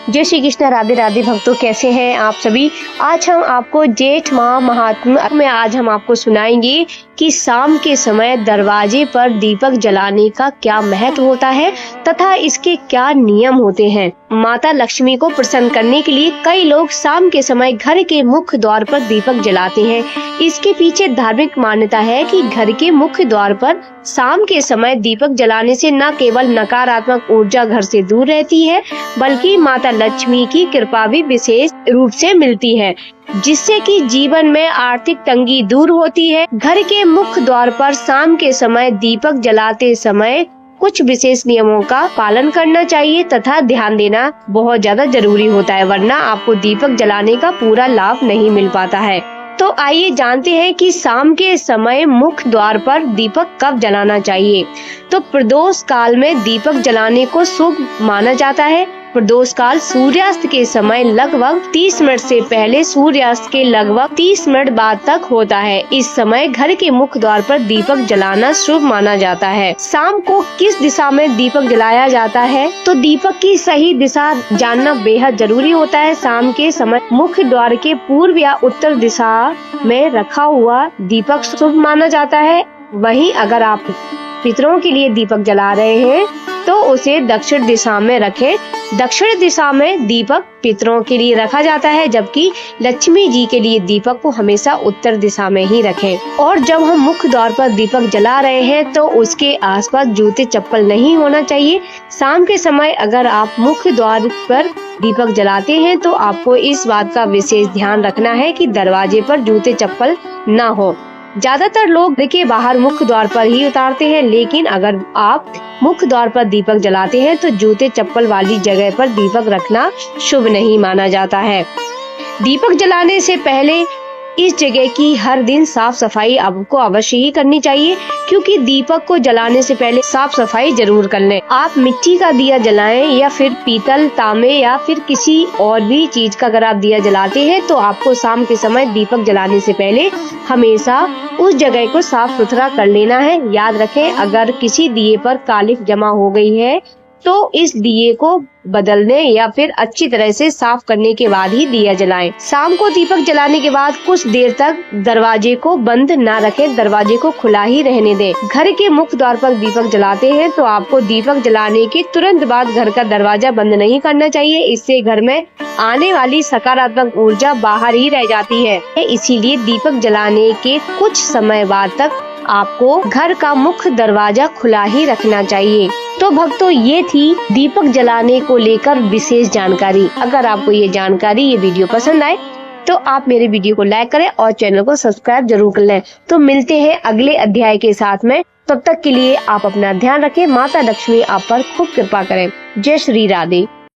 जय श्री कृष्ण, राधे राधे भक्तों, कैसे हैं आप सभी। आज हम आपको जेठ माह महात्म्य में आज हम आपको सुनाएंगे कि शाम के समय दरवाजे पर दीपक जलाने का क्या महत्व होता है तथा इसके क्या नियम होते हैं। माता लक्ष्मी को प्रसन्न करने के लिए कई लोग शाम के समय घर के मुख्य द्वार पर दीपक जलाते हैं। इसके पीछे धार्मिक मान्यता है कि घर के मुख्य द्वार पर शाम के समय दीपक जलाने से न केवल नकारात्मक ऊर्जा घर से दूर रहती है, बल्कि माता लक्ष्मी की कृपा भी विशेष रूप से मिलती है, जिससे कि जीवन में आर्थिक तंगी दूर होती है। घर के मुख्य द्वार पर शाम के समय दीपक जलाते समय कुछ विशेष नियमों का पालन करना चाहिए तथा ध्यान देना बहुत ज्यादा जरूरी होता है, वरना आपको दीपक जलाने का पूरा लाभ नहीं मिल पाता है। तो आइए जानते हैं कि शाम के समय मुख्य द्वार पर दीपक कब जलाना चाहिए। तो प्रदोष काल में दीपक जलाने को शुभ माना जाता है। प्रदोष काल सूर्यास्त के समय लगभग 30 मिनट से पहले सूर्यास्त के लगभग 30 मिनट बाद तक होता है। इस समय घर के मुख्य द्वार पर दीपक जलाना शुभ माना जाता है। शाम को किस दिशा में दीपक जलाया जाता है, तो दीपक की सही दिशा जानना बेहद जरूरी होता है। शाम के समय मुख्य द्वार के पूर्व या उत्तर दिशा में रखा हुआ दीपक शुभ माना जाता है। वहीं अगर आप पितरों के लिए दीपक जला रहे हैं तो उसे दक्षिण दिशा में रखें। दक्षिण दिशा में दीपक पितरों के लिए रखा जाता है, जबकि लक्ष्मी जी के लिए दीपक को हमेशा उत्तर दिशा में ही रखें। और जब हम मुख्य द्वार पर दीपक जला रहे हैं तो उसके आसपास जूते चप्पल नहीं होना चाहिए। शाम के समय अगर आप मुख्य द्वार पर दीपक जलाते हैं तो आपको इस बात का विशेष ध्यान रखना है कि दरवाजे पर जूते चप्पल ना हो। ज्यादातर लोग घर के बाहर मुख्य द्वार पर ही उतारते हैं, लेकिन अगर आप मुख्य द्वार पर दीपक जलाते हैं तो जूते चप्पल वाली जगह पर दीपक रखना शुभ नहीं माना जाता है। दीपक जलाने से पहले इस जगह की हर दिन साफ सफाई आपको अवश्य ही करनी चाहिए, क्योंकि दीपक को जलाने से पहले साफ सफाई जरूर कर लें। आप मिट्टी का दिया जलाएं या फिर पीतल, तांबे या फिर किसी और भी चीज का अगर आप दिया जलाते हैं तो आपको शाम के समय दीपक जलाने से पहले हमेशा उस जगह को साफ सुथरा कर लेना है। याद रखें, अगर किसी दिए पर कालिख जमा हो गई है तो इस दिए को बदलने या फिर अच्छी तरह से साफ करने के बाद ही दिया जलाएं। शाम को दीपक जलाने के बाद कुछ देर तक दरवाजे को बंद ना रखें, दरवाजे को खुला ही रहने दें। घर के मुख्य द्वार पर दीपक जलाते हैं तो आपको दीपक जलाने के तुरंत बाद घर का दरवाजा बंद नहीं करना चाहिए। इससे घर में आने वाली सकारात्मक ऊर्जा बाहर ही रह जाती है। इसीलिए दीपक जलाने के कुछ समय बाद तक आपको घर का मुख्य दरवाजा खुला ही रखना चाहिए। तो भक्तों, ये थी दीपक जलाने को लेकर विशेष जानकारी। अगर आपको ये जानकारी, ये वीडियो पसंद आए तो आप मेरे वीडियो को लाइक करें और चैनल को सब्सक्राइब जरूर कर लें। तो मिलते हैं अगले अध्याय के साथ में। तब तक के लिए आप अपना ध्यान रखें। माता लक्ष्मी आप पर खूब कृपा करें। जय श्री राधे।